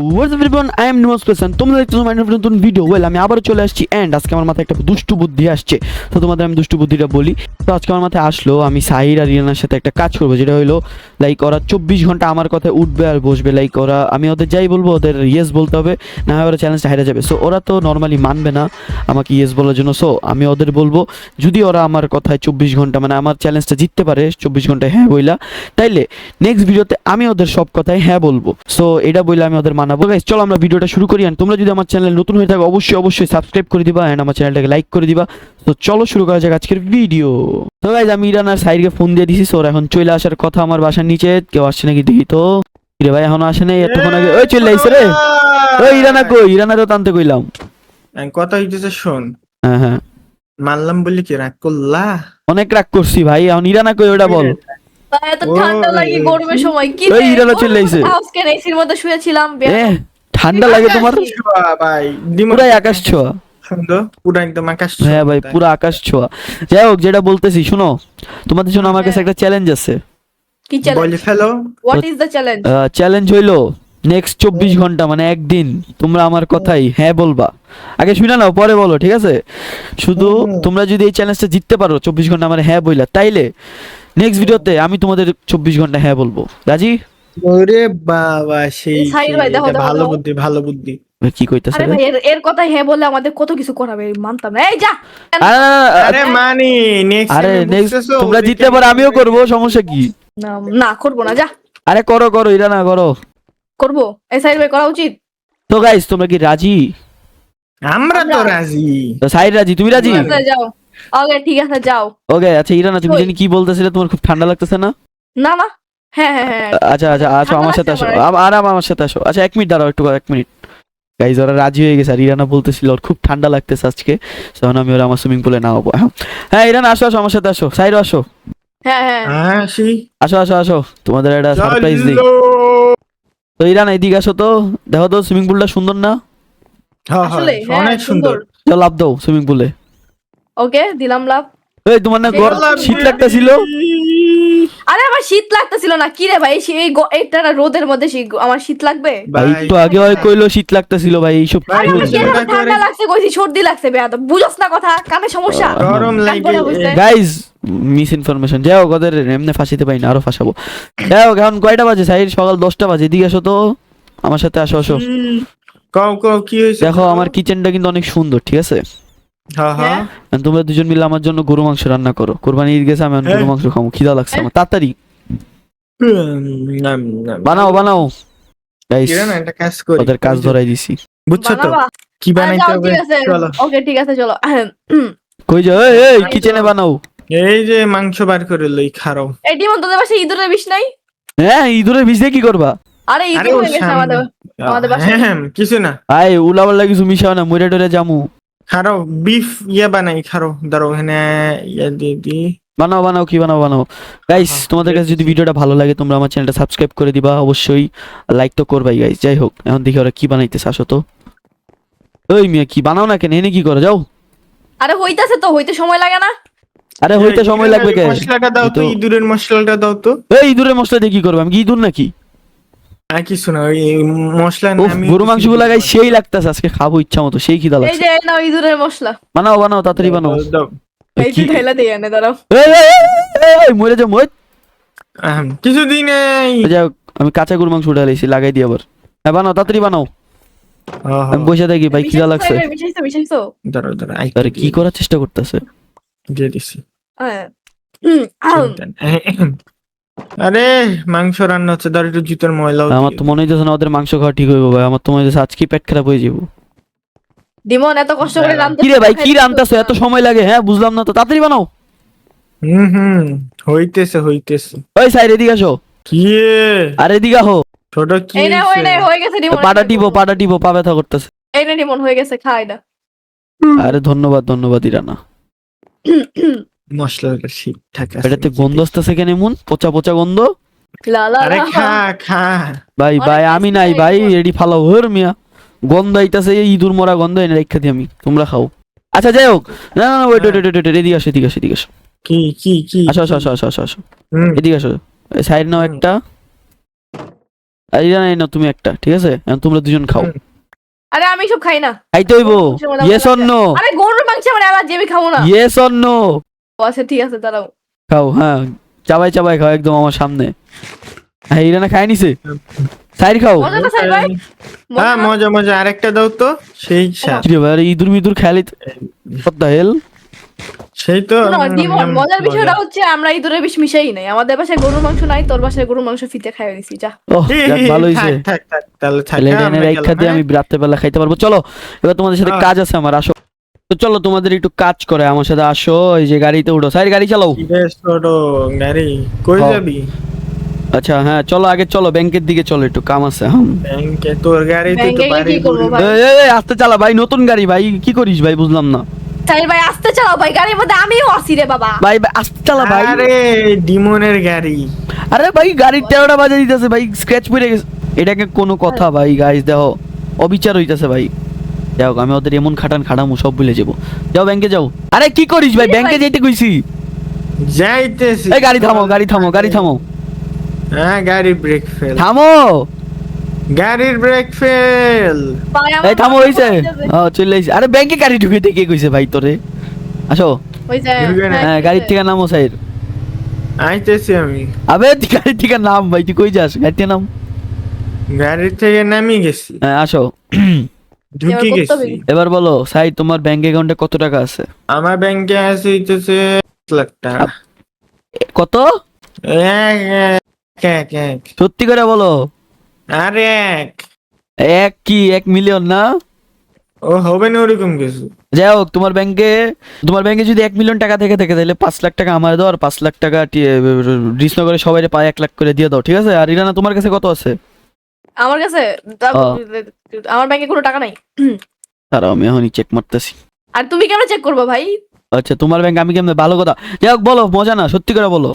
What's up everyone, I am Nimos Pesan. তোমরা দেখতেছো mind নতুন ভিডিও। ওয়েল আমি আবার চলে আসছি এন্ড আজকে আমার মাথায় একটা দুষ্টু বুদ্ধি আসছে। তো তোমাদের আমি দুষ্টু বুদ্ধিটা বলি। তো আজকে আমার মাথায় আসলো আমি সাহির আর রিয়ানার সাথে একটা কাজ করবো, যেটা হলো লাইক ওরা 24 ঘন্টা আমার কথায় উঠবে আর বসবে। লাইক ওরা আমি ওদের যাই বলবো ওদের ইয়েস বলতে হবে, না হয় ওরা চ্যালেঞ্জটা হেরে যাবে। সো ওরা তো নর্মালি মানবে না আমাকে ইয়েস বলার জন্য। সো আমি ওদের বলবো যদি ওরা আমার কথায় 24 ঘন্টা মানে আমার চ্যালেঞ্জটা জিততে পারে 24 ঘন্টায় হ্যাঁ বইলা, তাইলে নেক্সট ভিডিওতে আমি ওদের সব কথায় হ্যাঁ বলবো। সো এটা বইলে আমি ওদের মানাবো। গাইস চলো আমরা ভিডিওটা শুরু করি। আর তোমরা যদি আমার চ্যানেল নতুন হয়ে থাকো অবশ্যই সাবস্ক্রাইব করে দিবা এন্ড আমার চ্যানেলটাকে লাইক করে দিবা। তো চলো শুরু করা যাক আজকের ভিডিও। তো গাইস আমি ইরান আর সাইরকে ফোন দিয়ে দিছি। ওরা এখন চলে আসার কথা আমার বাসার নিচে। কেউ আসছে নাকি দেখি তো। রে ভাই এখনো আসে নাই, এতক্ষণ আগে ওই চলে আইছে রে। ওই ইরানা কই? ইরানা তো টানতে কইলাম। কথা হইতেছে শোন, হ্যাঁ হ্যাঁ মানলাম বলি কি রাগ করলা? অনেক রাগ করছি ভাই। এখন ইরানা কই ওটা বল। এত ঠান্ডা লাগে গরমের সময় কি ওই ইরানা চলে আইছে। আজকে এসির মধ্যে শুয়েছিলাম। ঠান্ডা লাগে তোমার? আকাশ ছোঁয়া ভাই, পুরাই আকাশ ছোঁয়া। সুন্দর, পুরা একদম আকাশ ছোঁয়া। হ্যাঁ ভাই পুরো আকাশ ছোঁয়া। যাই হোক যেটা বলতেছি শুনো, তোমাদের জন্য আমার কাছে একটা চ্যালেঞ্জ আছে। কি চ্যালেঞ্জ? বলে ফেলো। What is the challenge? Challenge হইলো নেক্সট 24 ঘন্টা মানে একদিন তোমরা আমার কথাই হ্যাঁ বলবা। আগে শুনে নাও পরে বলো, ঠিক আছে? শুধু তোমরা যদি এই চ্যালেঞ্জটা জিততে পারো 24 ঘন্টা আমার হ্যাঁ বইলা, তাইলে নেক্সট ভিডিওতে আমি তোমাদের 24 ঘন্টা হ্যাঁ বলবো। রাজি? ওরে বাবা সেই সাহিল ভাই, দেখো, এটা দেখো, ভালো দেখো। বুদ্ধি, ভালো বুদ্ধি। কি কইতাছ? আরে ভাই এর কথা হ্যাঁ বললে আমাদের কত কিছু করাবে, মানতাম না। এই যা। আরে মানি নেক্সট আরে নেক্সট তোমরা জিতলে পরে আমিও করব, সমস্যা কি? না না করবো না, যা। আরে করো করো ইরানা করো। করবো, এই সাইড ভাই করা উচিত। তো গাইস তোমরা কি রাজি? আমরা তো রাজি। তো সাইড রাজি, তুমি রাজি? ঠিক আছে, যাও। ওকে ঠিক আছে, যাও। ওকে আচ্ছা ইরানা তুমি জানি কি বলতেছিলে, তোমার খুব ঠান্ডা লাগতেছে না? না না, হ্যাঁ হ্যাঁ হ্যাঁ। আচ্ছা আচ্ছা আসো আমার সাথে আসো। আমার সাথে আসো। আচ্ছা 1 মিনিট দাঁড়াও, একটু 1 মিনিট। গাইজ ওরা রাজি হয়ে গেছে আর ইরানা বলতেছিল ওর খুব ঠান্ডা লাগতেছে আজকে, তখন আমি ওরা আমার সুইমিং পুলে নামাবো। হ্যাঁ ইরানা আসো আসো আমার সাথে আসো। সাইরো আসো। হ্যাঁ হ্যাঁ। আসি। আসো আসো আসো তোমাদের একটা সারপ্রাইজ দিই। চলো। তো ইরানা এদিকে আসো তো, দেখো তো সুইমিং পুলটা সুন্দর না? হ্যাঁ আসলে হ্যাঁ, হ্যাঁ অনেক সুন্দর। চল লাভ দাও সুইমিং পুলে। ওকে দিলাম লাভ। এই তোমার না শীত লাগতেছিল? আরে আমার শীত লাগতেছিল না, কি রে ভাই? এইটা না রোদের মধ্যে আমার শীত লাগবে? ভাই একটু আগে হয় কইলো শীত লাগতেছিল ভাই, এইসব ভাই, কি আমার বলছো? কি এরকম ঠান্ডা লাগছে কইছি, সর্দি লাগছে বেয়াদব, বুঝছ না কথা? কানে সমস্যা? গরম কান লাগে। পড়ে বসতে। Guys miss information. যাই হোক ওদের এমনি ফাঁসিতে পাই না, আরো ফাঁসাবো। যাই হোক এখন কয়টা বাজে সাইড? সকাল 10টা বাজে। এদিকে আসো তো আমার সাথে আসো আসো। কও কও কি হইছে? দেখো আমার কিচেনটা কিন্তু অনেক সুন্দর, ঠিক আছে? হ্যাঁ হ্যাঁ। আর তোমরা দুজন মিলে আমার জন্য গরু মাংস রান্না করো। কোরবানি ঈদ গেছে, আমি এখন গরু মাংস খাবো, খিদা লাগছে আমার। তাড়াতাড়ি বানাও বানাও গাইস। কিরণ একটা কাজ করি, ওদের কাজ ধরাই দিছি। বুঝছো তো বানাবা? কি বানাইতে যাও, হবে? ঠিক আছে। চলো ওকে ঠিক আছে চলো। কই যাও? এই এই কিচেনে বানাও। এই যে মাংস বার করে লই খারো। এই ডিমন তোদের বাসায় ইঁদুরের বিষ নাই? হ্যাঁ ইঁদুরের বিষ দিয়ে কি করবা? আরে আরে ইঁদুর ওর হয়ে গেছে সামনে। আমাদের বাসায়। হ্যাঁ, কিছু না। আই উলাওয়ালা কিছু মিশাও না, মইরা টরে জামু। খারো বিফ বানাই খারো, দাঁড়াও এখানে দিয়ে দি। বানাও বানাও, কি বানাও বানাও। গাইস তোমাদের কাছে যদি ভিডিওটা ভালো লাগে তোমরা আমার চ্যানেলটা সাবস্ক্রাইব করে দিবা অবশ্যই, লাইক তো করবাই গাইস। যাই হোক এখন দেখি ওরা কি বানাইতেছে, আসো তো। ওই মিয়া কি বানাও না কেন, এনে কি করে যাও? আরে হইতাছে তো, হইতে সময় লাগে না? আরে হইতে সময় লাগবে কে? মশলাটা দাও তো, ইঁদুরের মশলাটা দাও তো। এই ইঁদুরের মশলা দিয়ে কি করবে? আমি কি ইঁদুর নাকি? আর কিছু না, ওই মশলা উফ গরু মাংস গুলা গাই সেই লাগতেছে, আজকে খাবো ইচ্ছা মতো, সেই খিদা এই লাগছে। যে এই নাও ইঁদুরের মশলা। বানাও বানাও তাড়াতাড়ি বানাও। দাও। এই কি? যে ঢাইলা দিয়ে এনে দাঁড়াও। এই মরে যা মই। কিছুদিন এই যাই হোক আমি কাঁচা গরু মাংস উঠে লাইছি, লাগাই দিই আবার। হ্যাঁ বানাও তাড়াতাড়ি বানাও। আমি বসে থাকি ভাই, খিদা লাগছে। মিশাইছো? দাঁড়াও দাঁড়াও, আরে কি করার চেষ্টা করতেছে? দিয়ে দিছি। হ্যাঁ। আরে মাংস রান্না হচ্ছে, দাঁড়িয়ে একটু জুতোর ময়লা। আমার তো মনে হইতেছে না ওদের মাংস খাওয়া ঠিক হইব ভাই। আমার তো মনে হইতেছে আজকে পেট খারাপ হয়ে যাবো। ডিমন এত কষ্ট করে রান্না কি রে ভাই কি রান্তাছো, এত সময় লাগে? হ্যাঁ বুঝলাম না তো, তাড়াতাড়ি বানাও। হুম হইতেছে। ওই সাইড এদিকে আসো। কি আর এদিকে আহো। ছোট কি এই না হয়ে গেছে ডিমন। পাটা টিপো পা ব্যথা করতেছে। এই না ডিমন হয়ে গেছে, খা এটা। আরে ধন্যবাদ ধন্যবাদ ইরানা। মশলাটা ঠিকঠাক আছে। এটাতে গন্ধ আসতেছে কেন এমন পচা পচা গন্ধ? লা লা আরে খা খা। ভাই অনেক ভাই আমি tasty নাই ভাই, লাগে। এডি ফালাও হর মিয়া। গন্ধ আইতাছে, এই ইঁদুর মরা গন্ধ এনে রেখে দিই আমি, তোমরা খাও। আচ্ছা যাই হোক, না না ওয়েট এদিকে আসো এদিকে আসো এদিকে আসো। কি আসো আসো আসো আসো আসো আসো হুম, এদিকে আসো। সাইড নাও একটা। আর ইরানা এই নাও তুমি একটা, ঠিক আছে? এখন তোমরা দুজন খাও। আরে আমি সব খাই না। খাইতে হইব। Yes or no? আরে গরুর মাংস আমার অ্যালার্জি, আমি খাবো না। Yes or no? আচ্ছা ঠিক আছে দাঁড়াও। খাও, হ্যাঁ চাবাই চাবাই খাও একদম আমার সামনে। হ্যাঁ ইরানা খাই নিছে। সাইড খাও। মজা না সাই ভাই? হ্যাঁ মজা মজা, আরেকটা দাও তো, সেই স্বাদ। কি রে ভাই, ইঁদুর মিদুর খেয়ালি what the hell? সেই তো শোনো, জীবন মজার বিষয়টা হচ্ছে আমরা ইঁদুরের বিষ মিশাই নাই। আমাদের বাসায় গরুর মাংস নাই, তোর বাসায় গরুর মাংস ফিতে খাইয়ে দিছি যা। ওহ যাক, ভালো হইছে। থাক থাক তাহলে থাক, তাহলে হ্যাঁ, এখানে আমরা রাইখা দিয়ে গেলাম, আমি রাত্রে বেলা খাইতে পারবো। চলো এবার তোমাদের সাথে হ্যাঁ। কাজ আছে আমার, আসো। তো চলো তোমাদের একটু কাজ করে আমার সাথে আসো, এই যে গাড়িতে উঠো। সাইড গাড়ি চালাও। কি রে ছোট গাড়ি, কই হ্যাঁ। যাবি? আচ্ছা হ্যাঁ চলো, আগে চলো ব্যাংকের দিকে চলো, একটু কাম আছে। হ্যাঁ ব্যাংকে তোর গাড়িতে তো ব্যাংকে গিয়ে বাড়ি কি করবো ভাই? আস্তে চালা ভাই, নতুন গাড়ি ভাই, কি করিস ভাই বুঝলাম না। সাই ভাই আস্তে চালাও ভাই, গাড়ির মধ্যে আমিও আছি রে বাবা। ভাই ভাই, আস্তে চালা ভাই। আরে ডিমনের গাড়ি। আরে ভাই গাড়ির 13টা বাজে দিতেছে ভাই, স্ক্র্যাচ পড়ে গেছে। এটাকে কোনো কথা ভাই? গাইস দেখো অবিচার হইতাছে ভাই। যাও আমি ওদের এমন খাটামু সব ভুলে যাবো। যাও ব্যাংকে যাও। আরে কি করিস ভাই, ব্যাংকে যাইতে কইছি। যাইতেছি। এই গাড়ি থামো, গাড়ি থামো, গাড়ি থামো, হ্যাঁ গাড়ি ব্রেক ফেল, থামো। গাড়ির ব্রেক ফেল। ভাই আমার এই থামো, মাথা হইছে? ঘুরে যাবে। চলে আইছে। আরে ব্যাংকে গাড়ি ঢুকে কে কইছে ভাই তোরে? আসো। হইছে, ঢুকে না। হ্যাঁ গাড়ির থেকে নামো সাইড। আইতেছি আমি, আবে তুই গাড়ির থেকে নাম ভাই, তুই কই যাস? গাড়ি থেকে নাম। গাড়ির থেকে নামি গেছি, হ্যাঁ আসো। ঢুকে এবার করতে গেছি। হবে। এবার বলো সাইড, তোমার ব্যাংক অ্যাকাউন্টে কত টাকা আছে? আমার ব্যাংকে আছে হইতেছে 1 লাখ টাকা। কত? এক এক এক, সত্যি করে বলো। আরে এক, এক কি 1 মিলিয়ন না? ও হবে না ওরকম কিছু। যাই হোক, তোমার ব্যাংকে যদি 1 মিলিয়ন টাকা থেকে থাকে তাহলে 5 লাখ টাকা আমার দাও, আর 5 লাখ টাকা ডিসনগরে সবাই পায় 1 লাখ করে দিয়ে দাও, ঠিক আছে? আর ইরানা তোমার কাছে কত আছে? আমার কাছে আমার ব্যাংকে কোনো টাকা নাই। দাঁড়াও আমি এখনই চেক মারতেছি। আর তুমি কেমন চেক করবো ভাই? আচ্ছা তোমার ব্যাংক, আমি কেমনে? ভালো কথা। যাই হোক বলো, মজা না, সত্যি করে বলো।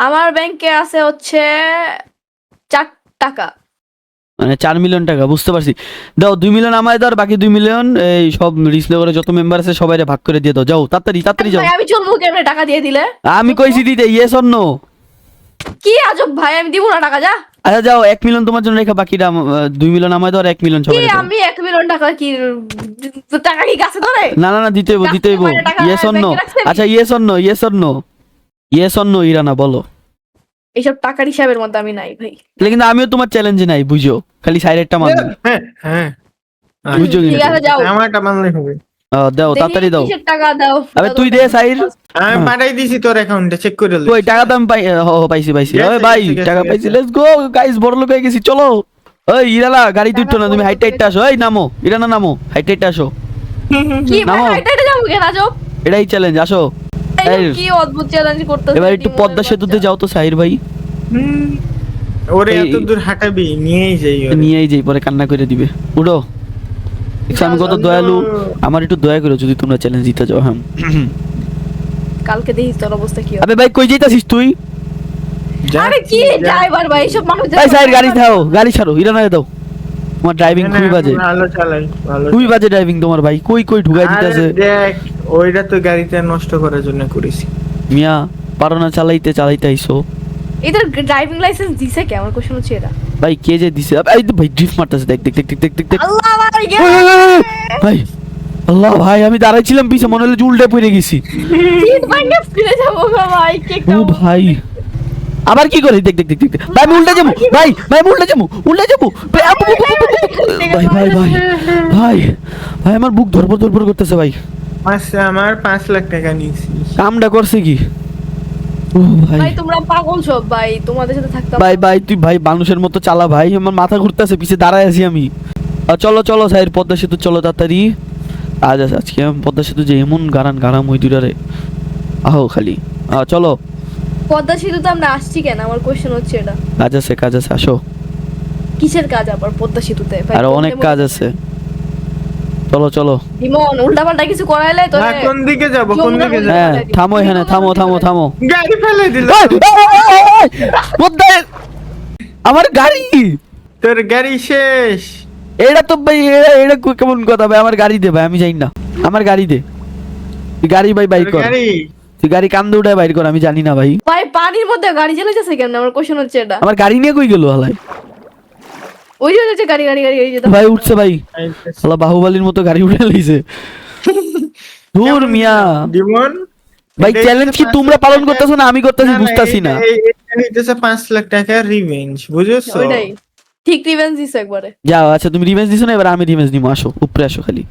আমার ব্যাংকে আছে হচ্ছে 4 টাকা। মানে 4 মিলিয়ন টাকা, বুঝতে পারছি। দাও 2 মিলিয়ন আমায় দাও, আর বাকি 2 মিলিয়ন এই সব ডিসনগরে যত মেম্বার আছে সবাই ভাগ করে দিয়ে দাও। যাও তাড়াতাড়ি তাড়াতাড়ি যাও। ভাই আমি চলবো কেমনে টাকা দিয়ে দিলে? আমি কইছি দিতে, ইয়েস অর নো? কি আজব ভাই, আমি দিব না টাকা, যা। আচ্ছা যাও, 1 মিলিয়ন তোমার জন্য রেখা, বাকিটা 2 মিলিয়ন আমায় দাও, আর 1 মিলিয়ন কি সবাই দাও। আমি 1 মিলিয়ন টাকা কি টাকা কি গাছে ধরে? না না না, দিতে হইব, দিতে হইব। গাছের টাকা ইয়েস অর নো? ব্যাংকে রাখছে? আচ্ছা yes or no, yes or no, yes or no ইরানা বলো। এইসব টাকার হিসাবের মধ্যে আমি নাই ভাই। তাহলে কিন্তু আমিও তোমার চ্যালেঞ্জে নাই, বুঝো, খালি সাইডেরটা মানবো। হ্যাঁ হ্যাঁ, বুঝছো ঠিক কিনা? আছে যাও। আমারটা মানলে হবে। দাও দেখি তাড়াতাড়ি দাও। কিসের টাকা দাও? আবে তুই দে সাইড। আমি পাঠাই দিছি তোর অ্যাকাউন্টে, চেক করে লে। ওই টাকা তো আমি পাইছি পাইছি। গেছে, ওই ভাই গেছে, টাকা গেছে। পাইছি, লেটস গো গাইস, বড় লোক হয়ে গেছি, চলো। ওই ইরালা গাড়ি তুলছো না, তুমি হাইট টাইটটা আসো। এই নামো ইরানা, নামো, হাইট টাইটটা আসো। কি ভাই নামো। এটা যাবো কেন আজব? এটাই চ্যালেঞ্জ, আসো। এই, কি অদ্ভুত চ্যালেঞ্জ করতেছে। এবার একটু পদ্মা সেতুতে যাও তো সাহির ভাই। হুম, ওরে এই- এত দূর হাঁটাবি, নিয়েই যাই ওরে। নিয়েই যাই, পরে কান্না করে দিবে। উঠো। দেখছো আমি কত দয়ালু। আমার একটু দয়া করো যদি তোমরা চ্যালেঞ্জ দিতে যাও। হ্যাঁ কালকে দেখিস তোর অবস্থা কি হবে। আবে ভাই কই যাইতাছিস তুই? আরে কি ড্রাইভার ভাই, এসব মানুষ ভাই সাইড গাড়ি দাও, গাড়ি ছাড়ো, ইরানা দাও। তোমার ড্রাইভিং খুবই বাজে, ভালো চালাই, ভালো খুবই বাজে ড্রাইভিং তোমার ভাই। কই কই ঢুকাই আরে দিতেছে। দেখ, ওইটা তো গাড়িটা নষ্ট করার জন্য করেছি। মিয়া পারো না চালাইতে, চালাইতে আইসো। এদের ড্রাইভিং লাইসেন্স দিছে কে? আমার কোশ্চেন হচ্ছে এটা। ভাই কে যে দিছে? এই তো ভাই ড্রিফট মারতেছে, দেখ দেখ দেখ দেখ দেখ দেখ দেখ। আল্লাহ ভাই গে ভাই আল্লাহ ভাই, আমি দাঁড়াইছিলাম পিছে, মনে হলো উল্টে পড়ে গেছি। শীত ভাঙে ফিরে যাবো গো ভাই, কে ও ভাই আবার কি করে? দেখ দেখ দেখ দেখ দেখ। ভাই আমি উল্টে যাবো, ভাই ভাই আমি উল্টে যাবো, উল্টে যাবো। ভাই ভাই ভাই ভাই ভাই ভাই আমার বুক ধরপড় ধরপড় করতেছে ভাই। আমার 5 লাখ টাকা নিয়েছি। কামটা করছে কি? ও ভাই ভাই তোমরা পাগল সব ভাই, তোমাদের সাথে থাকতাম। ভাই ভাই তুই ভাই মানুষের মতো চালা ভাই, আমার মাথা ঘুরতেছে, পিছে দাঁড়ায় আছি আমি। চলো চলো সাইড পদ্মা সেতু চলো তাড়াতাড়ি। আজকে পদ্মা সেতু যে এমন গারাম ওই দুটারে, আহো খালি। চলো। পদ্মা সেতুতে আমরা আসছি কেন? আমার কোশ্চেন হচ্ছে এটা। কাজ আছে আসো। কিসের কাজ আবার পদ্মা সেতুতে ভাই? আরো অনেক কাজ আছে, চলো চলো। ইমন উল্টাপাল্টা কিছু করাইলে তো হ্যাঁ, কোন দিকে যাব, কোন দিকে যাব? হ্যাঁ থামো এখানে, থামো থামো থামো। গাড়ি ফেলে দিল। আমার গাড়ি, তোর গাড়ি শেষ। এটা তো ভাই এটা কেমন কথা ভাই? আমার গাড়ি দে ভাই, আমি যাই না, আমার গাড়ি দে। তুই গাড়ি ভাই বাইর তোর কর, গাড়ি তুই গাড়ি কান্দে উঠায় বাইর কর, আমি জানি না ভাই। ভাই পানির মধ্যে গাড়ি চালাইতেছে কেন? আমার কোশ্চেন হচ্ছে এটা। আমার গাড়ি নিয়ে কই গেল হালাই? ওই যে হচ্ছে গাড়ি গাড়ি গাড়ি, এই যে ভাই উঠছে ভাই, শালা বাহুবলীর মতো গাড়ি উঠে লইছে। ধুর মিয়া ডিমন ভাই, এটা চ্যালেঞ্জ কি হচ্ছে তোমরা 5 পালন লাখ করতেছো না আমি করতেছি বুঝতাছি না। এটা হইতেছে 5 লাখ টাকা রিভেঞ্জ, বুঝেছো? ওইটাই ঠিক রিভেঞ্জ দিছো একবারে। যাও আচ্ছা, তুমি রিভেঞ্জ দিছো না, এবার আমি রিভেঞ্জ নিবো। আসো উপরে আসো, খালি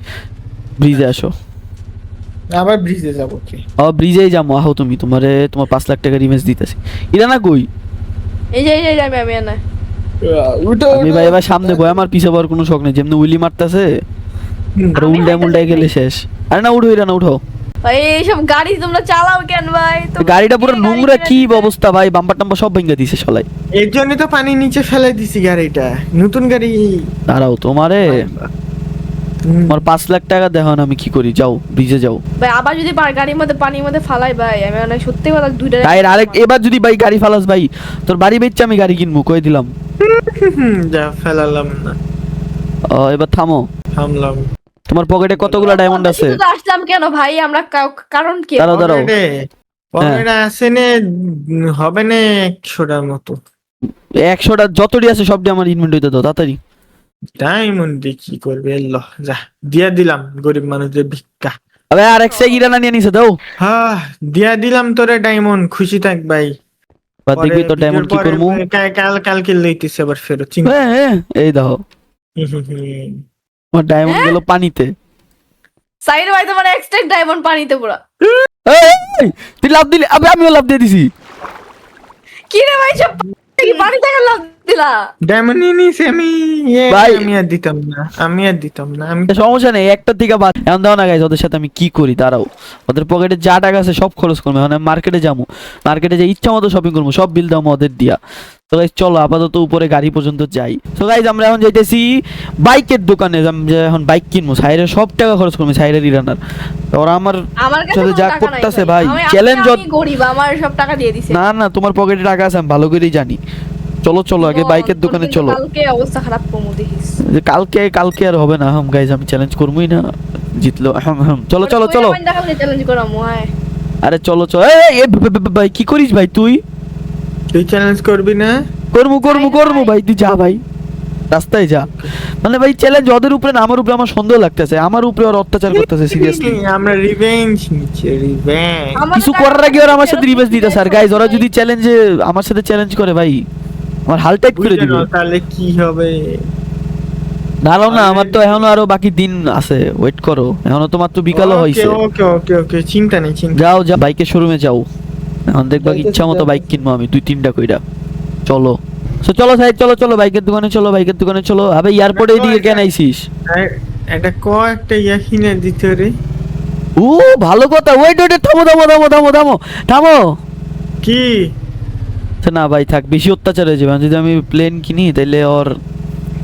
ব্রিজে আসো। আবার ব্রিজে যাবো কি? ব্রিজেই যাবো, আহো তুমি, তোমার 5 লাখ টাকা রিভেঞ্জ দিতেছি। ইরানা কই? এই যে আমি না উঠো আমি ভাই এবার সামনে বই, আমার পিছে পাওয়ার কোনো শখ নেই, যেমনি উইলি মারতেছে আর আমি উল্টায় মুল্টায় গেলে শেষ। আরে না উঠো ইরানা, উঠো। ভাই এইসব গাড়ি তোমরা চালাও কেন ভাই? গাড়িটা পুরো কে গাড়ি নোংরা, কিনে কি দিছে? অবস্থা ভাই, বাম্পার টাম্পার সব ভেঙে দিছে সলাই। এর জন্যই তো পানি নিচে ফেলে দিছি গাড়িটা, নতুন গাড়ি। দাঁড়াও, তোমার 5 লাখ টাকা দেখো না আমি কি করি, যাও ব্রিজে যাও। ভাই আবার যদি গাড়ির মধ্যে পানির মধ্যে ফালাই ভাই, আমি মানে সত্যি কথা দুইটা গাড়ির আরেক, এবার যদি ভাই গাড়ি ফালাস ভাই, তোর বাড়ি বেচছে আমি গাড়ি কিনবো, কই দিলাম। যা ফেলালাম না, এবার থামো। থামলাম। তোমার পকেটে কতগুলো ডায়মন্ড আছে? শুধু আসলাম কেন ভাই আমরা? কারণ কি? দাঁড়াও দাঁড়াও, পকেটে আছে নে, হবে না 100টার মতো। 100টা যতটি আছে সবটি আমার ইনভেন্টরিতে দাও তাড়াতাড়ি। ডায়মন্ড দিয়ে কি করবে? এলো যা, দিয়া দিলাম গরিব মানুষদের ভিক্ষা। আবে আর এক সেক ইরানা নিয়ে নিছে, দাও। হ্যাঁ, দিয়া দিলাম তোরে ডায়মন্ড, খুশি থাক ভাই। বাদ দেখবি তো ডায়মন্ড কি করবো। কালকে লইতেছে আবার ফেরত, চিন্তা। এই দাও, আমার ডায়মন্ড গেল পানিতে। সাইড ভাই তোমার এক্সট্রা ডায়মন্ড পানিতে পুরো। এই, তুই লাভ দিলি, আবে আমিও লাভ দিয়ে দিছি। কি রে ভাই সব কি পানি থেকে লাভ দিলা? ডায়মন্ড নিয়ে নিয়েছি আমি। ভাই। আমি আর দিতাম না, আমি সমস্যা নেই, একটা দিকে বাদ এখন দাও না গাইজ, ওদের সাথে আমি কি করি দাঁড়াও। ওদের পকেটে যা টাকা আছে সব খরচ করবো, মানে মার্কেটে যাবো, মার্কেটে যে ইচ্ছা মতো শপিং করবো, সব বিল দাও ওদের দিয়া। তো গাইজ চলো আপাতত উপরে গাড়ি পর্যন্ত যাই। তো গাইজ আমরা এখন যাইতেছি বাইকের দোকানে, এখন বাইক কিনবো, সাইডে সব টাকা খরচ করবো, সাইডের ইরানার। তো ওরা আমার কাছে সাথে কোনো যা টাকা নাই করতেছে ভাই, চ্যালেঞ্জ। আমি গরিব, আমার সব টাকা দিয়ে দিছে। না না, তোমার পকেটে টাকা আছে আমি ভালো করেই জানি। চলো চলো আগে বাইকের দোকানে চলো। কালকে অবস্থা খারাপ করবো দেখিস। যে কালকে আর হবে না, গাইজ আমি চ্যালেঞ্জ করবোই না, জিতলো। চলো চলো চলো, চ্যালেঞ্জ করা হয়। আরে চলো চলো। ভাই কি করিস ভাই তুই? তুই চ্যালেঞ্জ করবি না? করবো ভাই, তুই যা ভাই, রাস্তায় যা। মানে ভাই চ্যালেঞ্জ ওদের উপরে না আমার উপরে, আমার সন্দেহ লাগতেছে, আমার উপরে ওর অত্যাচার করতেছে সিরিয়াসলি। আমরা রিভেঞ্জ নিচ্ছি, রিভেঞ্জ। কিছু করার আগে ওরা আমার সাথে রিভেঞ্জ দিতে স্যার। গাইজ ওরা যদি চ্যালেঞ্জে আমার সাথে চ্যালেঞ্জ করে ভাই, আমার হাল টাইট করে দিবে। তাহলে কি হবে? দাঁড়াও না, আমার তো এখনো আরো বাকি দিন আছে, ওয়েট করো, এখনো তো মাত্র বিকালও হয়েছে। ওকে, চিন্তা নেই, চিন্তা। যাও বাইকের শোরুমে যাও, এখন দেখবা ইচ্ছা মতো বাইক কিনবো আমি 2-3টা কইরা। চলো চলো সাইড, চলো বাইকের দোকানে চলো। আবে এয়ারপোর্টে এদিকে কেন আইছিস? একটা একটা ইয়া কিনে দিতে রে। ও ভালো কথা, ওয়েট থামো। কি? না ভাই থাক, বেশি অত্যাচার হয়ে যাবে। যদি আমি প্লেন কিনি তাইলে ওর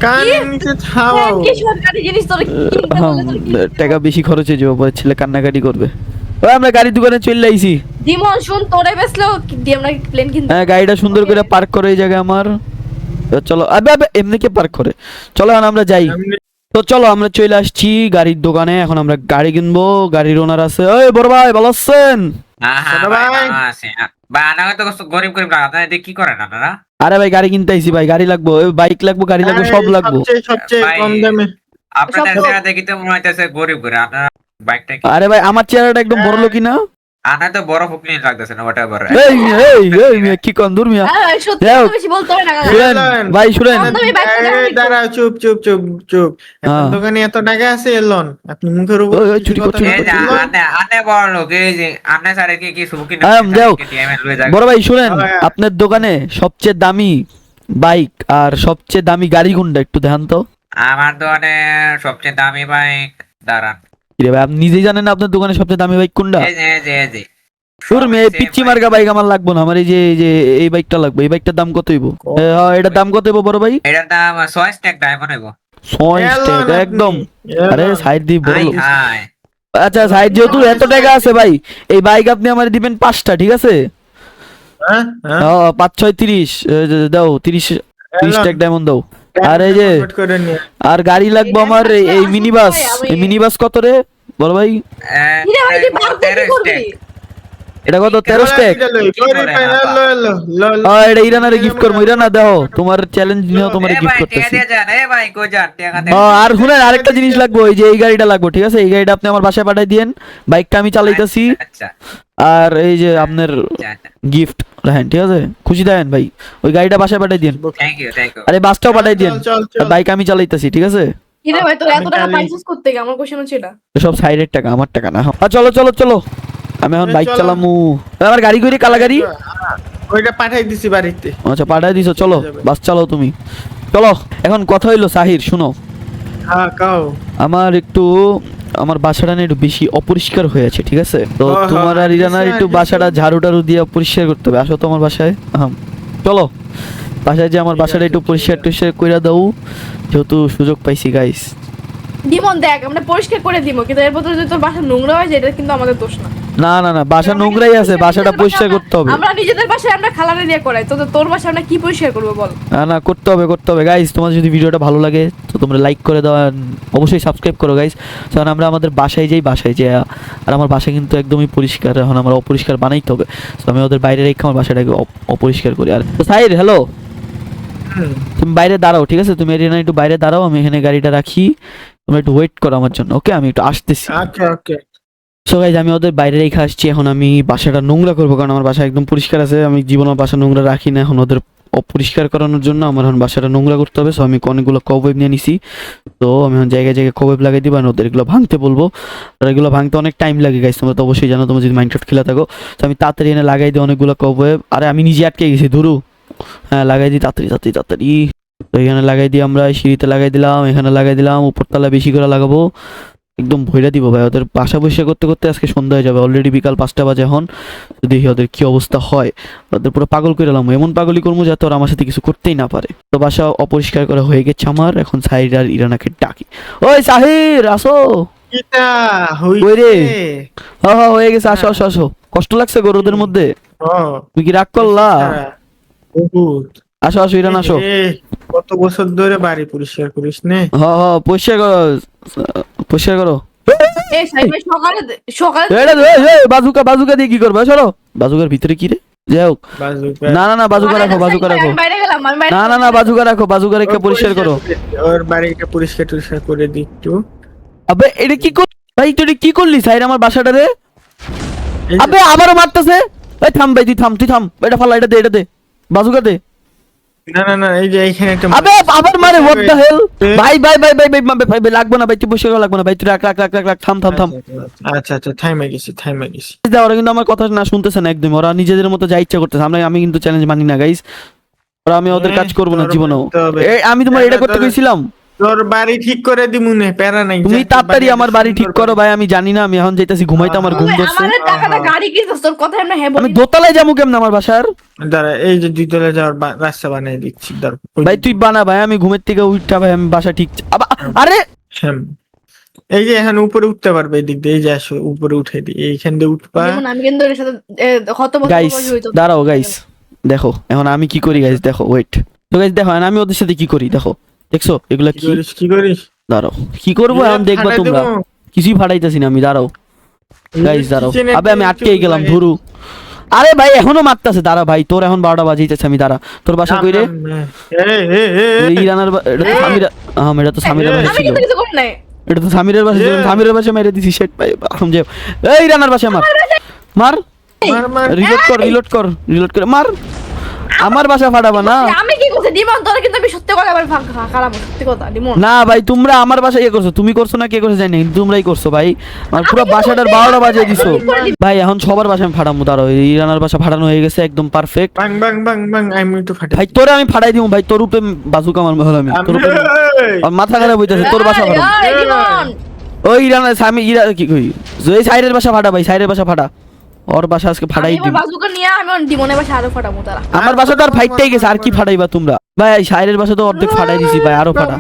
কানের নিচে ছাওয়াও। কি সরকারি জিনিস তোর কিনতে বলে তোর কি? টাকা বেশি খরচ হয়ে যাবে, পরে ছেলে কান্নাকাটি করবে। ওই আমরা গাড়ির দোকানে চলে আইছি। দিমন শুন, তোরে বেসলো দিয়ে আমরা প্লেন কিনতে। হ্যাঁ, গাড়িটা সুন্দর করে পার্ক করে এই জায়গায় আমার। চলো আবে এমনি কে পার্ক করে, চলো এখন আমরা যাই। তো চলো আমরা চলে আসছি গাড়ির দোকানে, এখন আমরা গাড়ি কিনবো। গাড়ির ওনার আছে। ওই বড় ভাই ভালো আছেন? ছোট ভাই। গরিব গরিব আপনারা কি করেন আপনারা? আরে ভাই গাড়ি কিনতে আইছি ভাই, গাড়ি লাগবো, বাইক লাগবো, গাড়ি লাগবো, সব লাগবো। সবচেয়ে ভাই, কম দামে। আপনাদের সব- চেহারা দেখি তো মনে হইতেছে গরিব গরিব। আপনারা বাইকটা কি? আরে ভাই আমার চেহারাটা একদম বড় লোকই না। আপনার তো বড় ফুকনি লাগতেছে না, ওটা বড়। এই মিয়া কি কন দূর মিয়া। হ্যাঁ সত্যি যাও। কথা বেশি বলতে হয় না কাকা। শুনেন ভাই শুনেন, কম দামি বাইক কিনে এই, আমি দাঁড়াও, চুপ। হ্যাঁ। দোকানে এত টাকা আছে, এলন আপনি মুখের উপর ওই, চুরি কর, চুরি এই যে কর। আপনি বড় লোক, এই যে আপনার স্যার কি ফুকনি যাও। লয়ে যাবে। বড় ভাই শুনেন, হ্যাঁ। আপনার দোকানে সবচেয়ে দামি বাইক আর সবচেয়ে দামি গাড়ি কোনটা একটু দেখান তো। আমার তো সবচেয়ে দামি বাইক দাঁড়ান। কি রে ভাই, আপনি নিজেই জানেন না আপনার দোকানে সবচেয়ে দামি বাইক কোনটা? এই যে তোর মেয়ে পিচ্চি মার্কা বাইক আমার লাগবো না, আমার এই যে এই বাইকটা লাগবে। এই বাইকটার দাম কত হইব? এটার দাম কত হইব বড় ভাই? এটার দাম 6 স্ট্যাক ডায়মন্ড হইব। 6 টাকা একদম। আরে সাইড দিয়ে বড় লোক। হাই আচ্ছা সাইড যেহেতু এত টাকা আছে ভাই, এই বাইক আপনি আমার দিবেন 5টা, ঠিক আছে? 5-6 30 দাও, 30 টাকা ডায়মন্ড দাও। আর এই যে আর গাড়ি লাগবো আমার এই মিনি বাস। এই মিনি বাস কত রে বড় ভাই? কিরে ভাই তুই বাপ দিয়ে কি করবি? এটা কত 13 স্ট্যাক এটা ইরানারে গিফট করবো ইরানা দাও তোমার চ্যালেঞ্জ নিও তোমারে গিফট করতেছি ভাই কই যান টাকা দেন আর শুনেন আরেকটা জিনিস লাগবে ওই যে এই গাড়িটা লাগবে ঠিক আছে এই গাড়িটা আপনি আমার বাসায় পাঠাই দিয়েন বাইকটা আমি চালাইতেছি আচ্ছা আর এই যে আপনার গিফট রাখেন ঠিক আছে খুশি থাকেন ভাই ওই গাড়িটা বাসায় পাঠাই দিয়েন থ্যাংক ইউ আরে বাসটাও পাঠাই দিয়েন বাইক আমি চালাইতেছি ঠিক আছে কি রে ভাই তোর এত আমি টাকা খালি- পাইছিস করতে গিয়ে আমার কোশ্চেন হচ্ছে এটা সব সাইডের টাকা আমার টাকা না চলো চলো চলো আমি এখন বাইক চলো। চালামু আমার গাড়ি করে কালা গাড়ি ওইটা পাঠাই দিছি বাড়িতে আচ্ছা পাঠাই দিছো চলো যাবে। বাস চালাও তুমি চলো এখন কথা হইলো সাহির শুনো হ্যাঁ কাও আমার একটু আমার বাসাটা না একটু বেশি অপরিষ্কার হয়েছে ঠিক আছে তো হ্যাঁ, তোমার আর ইরানার একটু বাসাটা ঝাড়ু টাড়ু দিয়ে পরিষ্কার করতে হবে আসো তো আমার বাসায় চলো বাসায় যে আমার ঠিক বাসাটা আছে, একটু ঠিক পরিষ্কার আছে। টরিষ্কার করে দাও যেহেতু সুযোগ পাইছি গাইস দিমন দেখ আমরা পরিষ্কার করে দিব কিন্তু এর বদলে যদি তোর বাসা নোংরা হয় এটা কিন্তু আমাদের দোষ না না না না বাসা নোংরাই আছে বাসাটা পরিষ্কার করতে হবে আমরা নিজেদের বাসায় আমরা খালারে দিয়ে করাই তো তোর বাসায় আমরা কি পরিষ্কার করবো বল না না করতে হবে গাইস তোমার যদি ভিডিওটা ভালো লাগে তো তোমরা লাইক করে দাও আর অবশ্যই সাবস্ক্রাইব করো গাইস কারণ আমরা আমাদের বাসায় যাই আর আমার বাসা কিন্তু একদমই পরিষ্কার এখন আমার অপরিষ্কার বানাইতে হবে তো আমি ওদের বাইরে রেখে আমার বাসাটাকে অপরিষ্কার করি আর তো সাইর হ্যালো তুমি বাইরে দাঁড়াও ঠিক আছে তুমি এরিনা একটু বাইরে দাঁড়াও আমি এখানে গাড়িটা রাখি তুমি একটু ওয়েট করো আমার জন্য ওকে আমি একটু আসতেছি ওকে ওকে সো গাইজ আমি ওদের বাইরে রেখে আসছি এখন আমি বাসাটা নোংরা করবো কারণ আমার বাসা একদম পরিষ্কার আছে আমি জীবনে বাসা নোংরা রাখি না এখন ওদের অপরিষ্কার করানোর জন্য আমার এখন বাসাটা নোংরা করতে হবে সো আমি অনেকগুলো কবওয়েব নিয়ে নিছি তো আমি এখন জায়গায় জায়গায় কবওয়েব লাগাই দিব আর ওদের এগুলো ভাঙতে বলবো আর এগুলো ভাঙতে অনেক টাইম লাগে গাইজ তোমরা তো অবশ্যই জানো তোমরা যদি মাইনক্রাফট খেলা থাকো তো আমি তাড়াতাড়ি এনে লাগাই দিই অনেকগুলো কবওয়েব আরে আমি নিজে আটকে গেছি ধরু হ্যাঁ লাগাই দিই তাড়াতাড়ি তো এখানে লাগাই দিই আমরা সিঁড়িতে লাগাই দিলাম এখানে লাগাই দিলাম উপরতলা বেশি করে লাগাবো একদম ভইরা দিব ভাই ওদের বাসা বসে করতে করতে আজকে সন্ধ্যা হয়ে যাবে অলরেডি বিকাল 5টা বাজে এখন তো দেখি ওদের কি অবস্থা হয় ওদের পুরো পাগল করে এলাম এমন পাগলই করবো যাতে ওরা আমার সাথে কিছু করতেই না পারে তো বাসা অপরিষ্কার করা হয়ে গেছে আমার এখন সাহির আর ইরানাকে ডাকি ওই সাহির আসো কিটা ওই রে। হইছে হ্যাঁ হয়ে গেছে আসো কষ্ট লাগছে গরুদের মধ্যে ও তুমি কি রাগ করলা বহুত আসো ইরান আসো কত বছর ধরে বাড়ি পরিষ্কার করিস নে পরিষ্কার করো এই সাইড সকালে সকালে বাজুকা দিয়ে কি করবে চলো বাজুকার ভিতরে কি রে যাই হোক বাজুকা না বাজুকা রাখো আমি বাইরে গেলাম আমি বাইরে না বাজুকা রেখে পরিষ্কার করো ওর বাড়িটা পরিষ্কার টরিষ্কার করে দি একটু আবে এটা কি কর ভাই তুই এটা কি করলি সাইড আমার বাসাটা রে এই যে- আবে আবারও মারতেছে এই থাম ভাই তুই থাম এটা ফালা এটা দে বাজুকা দে না এই যে এইখানে একটা আবে আবার মারে হোয়াট দ্য হেল এ? ভাই লাগবে না ভাই তুই বসে লাগবে না ভাই তুই রাখ থাম আচ্ছা থাইমে গেছি ওরা কিন্তু আমার কথা না শুনতেছে না একদম ওরা নিজেদের মতো যা ইচ্ছা করতেছে আমি কিন্তু চ্যালেঞ্জ মানি না গাইস ওরা আমি ওদের কাজ করবো না তোর জীবনেও মানতে হবে। আমি তোমার এটা করতে তোর- কইছিলাম তোর বাড়ি ঠিক করে দিমুনে প্যারা নাই তুমি যা, তোর তাড়াতাড়ি আমার বাড়ি ঠিক সুন্দর করো ভাই আমি জানি না আমি এখন যাইতাছি ঘুমাইতে আমার ঘুম ধরছে আমাদের টাকাটা গাড়ি কিনছিস তোর কথা আমরা হ্যাঁ আমি বলি দোতলায় যাবো কেমন আমার বাসার দাঁড়া এই যে দ্বিতলে যাওয়ার রাস্তা বানিয়ে দিচ্ছি দাঁড়া ভাই তুই বানা ভাই আমি ঘুমের থেকে উঠটা ভাই আমি বাসা ঠিক আরে হ্যাঁ। এই যে এখন উপরে উঠতে পারবে এই দিক দিয়ে এই যে আসো উপরে উঠে দি এইখান দিয়ে উঠবা যেমন আমি কিন্তু এর সাথে কত বছর গাইস বয়স হইতো দাঁড়াও গাইস দেখো এখন আমি কি করি গাইস দেখো ওয়েট তো গাইস দেখো এখন আমি ওদের সাথে কি করি দেখো দেখছো এগুলা কি কি করিস দাঁড়াও কি করবো এখন দেখবা ফাটাই তোমরা দেবো। কিছুই ফাটাইতেছি না আমি দাঁড়াও গাইস দাঁড়াও কিচেনে আবে আমি তেল আটকেই চুল গেলাম লাগে। ধরু আরে ভাই এখনো মারতাছে দাঁড়া ভাই তোর এখন 12টা বাজিয়েছে আমি দাঁড়া তোর বাসা কই রে এই ইরানার এটা তো সামিরা এটা তো সামিরের বাসা আমি ছিল কিন্তু কিছু করি নাই এটা তো সামিরের বাসা ছিল সামিরের বাসা মেরে দিছি শেট ভাই যে এই ইরানার বাসা মার মার রিলোড কর করে মার আমার বাসা ফাটাবা না আমি কি করছি ডিমন তোর কিন্তু আমি সত্যি কথা আবার খারাপ সত্যি কথা ডিমন না ভাই তোমরা আমার বাসা ইয়ে করছো তুমি করছো না কে করছো জানি না কিন্তু তোমরাই করছো ভাই আমার পুরো বাসাটার 12টা বাজিয়ে দিছো ভাই এখন সবার বাসা আমি ফাটামু দাঁড়াও এই ইরানার বাসা ফাটানো হয়ে গেছে একদম পারফেক্ট বাং আমি তো ফাটাই ভাই তোরে আমি ফাটাই দিমু ভাই তোর উপরে বাজুকা মারবো আমি তোর উপরে আর মাথা খারাপ হইতাছে তোর বাসা ফাটাম এই ডিমন ওই ইরানার সামি ইরা কি কই এই সাইরের বাসা ফাটা ভাই সাইরের বাসা ফাটা ওর বাসা আজকে ফাটাই আমি দিই বাজুকা নিয়ে আমি ডিমনের বাসা আরো ফাটাবো তারা আমার বাসা তো আর ফাইটটাই গেছে আর কি ফাটাইবা তোমরা ভাই সাইরের বাসা তো অর্ধেক ফাটাই দিছি ভাই আরো ফাটা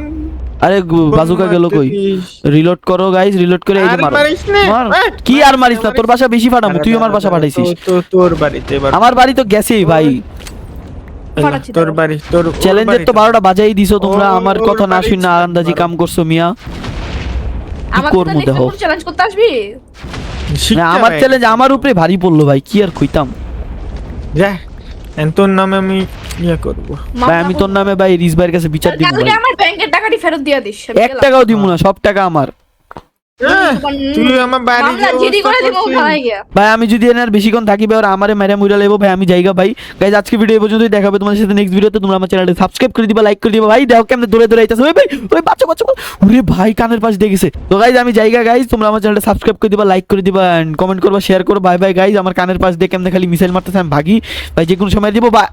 আরে বাজুকা গেল কই রিলোড করো গাইস রিলোড করে এই যে মারো মার কি আর মারিস না তোর বাসা বেশি ফাটামু তুই আমার বাসা ফাটাইছিস তোর বাড়িতে এবার আমার বাড়ি তো গেছেই ভাই ফাটাচ্ছি তোর বাড়ি তোর চ্যালেঞ্জের তো 12টা বাজাই দিছো তোমরা ওর আমার কথা না বাড়ি শুনে আন্দাজি কাম করছো মিয়া আমার করবো দেখো। চ্যালেঞ্জ করতে আসবি শিক্ষা আমার ভাই। চ্যালেঞ্জ আমার উপরে ভারী পড়লো ভাই, কি আর কইতাম। যা এখন তোর নামে আমি ইয়ে করবো। ভাই আমি তোর নামে ভাই রিস ভাইয়ের কাছে বিচার দিব কালকে ভাই। আমার ব্যাংকের টাকাটি ফেরত দিয়ে দিস আমি 1 গেলাম। টাকাও দিব না, সব টাকা আমার। তুই আমার বাড়ি মামলা জিডি করে দিব থানায় গিয়া। ভাই আমি যদি এনার বেশিক্ষণ থাকি ভাই, আর আমারে মেরা মুইরা লেবো ভাই, আমি জায়গা ভাই। গাইজ আজকে ভিডিও এই পর্যন্তই, দেখাবে তোমাদের সাথে নেক্সট ভিডিওতে। তোমরা আমার চ্যানেলটা সাবস্ক্রাইব করে দিবা, লাইক করে দিবা ভাই। দেখো কেমনে দৌড়ে দৌড়ে আইতাছে ওই ভাই, ওই বাচ্চা বাচ্চা, ওরে ভাই কানের পাশ দিয়ে গেছে। তো গাইজ আমি জায়গা গাইজ, তোমরা আমার চ্যানেলটা সাবস্ক্রাইব করে দিবা, লাইক করে দিবা এন্ড কমেন্ট করবা, শেয়ার করবা। Bye bye guys. আমার কানের পাশ দিয়ে কেমনে খালি মিসাইল মারতেছে, আমি ভাগি ভাই, যে কোনো সময় দিব বা